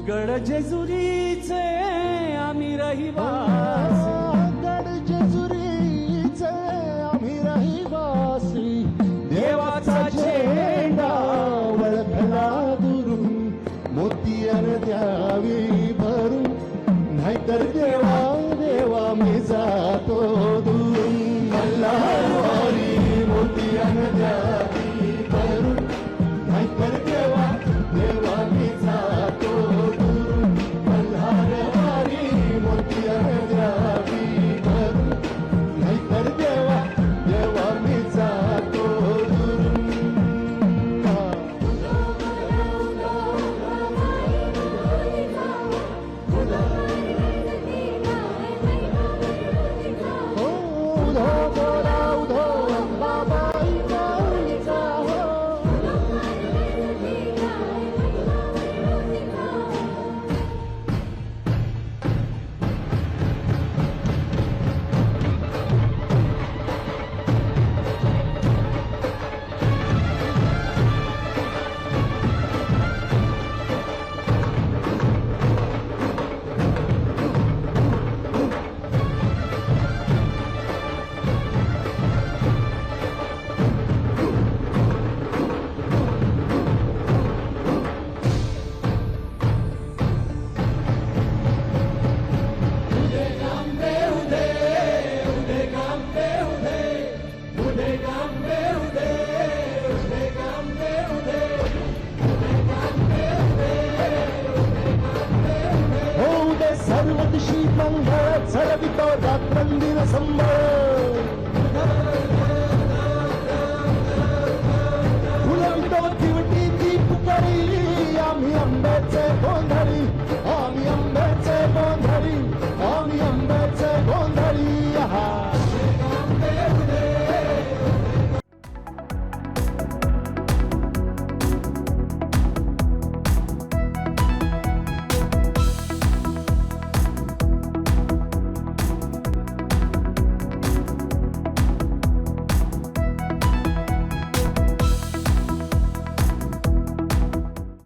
गड जेजुरीचे आम्ही रहिवासी, गड जेजुरीचे आम्ही रहिवासी, देवाचा झेंडा वळखला दुरून मोतियान द्यावी भरून, नाहीतर देवा देवा मी जातो दूर. मल्हारवारी मोतियान द्यावी भरून, नाहीतर देवा देवा मी जातो दूर. मल्हारवारी मोतियान द्यावी भरून, नाहीतर देवा देवा मी जातो दूर. सर्वदिशी मंगळ चढवितो रात्रंदिन संबळ, फुलवितो दिवटी ती पुकारी आम्ही आंब्याचे गोंधळ.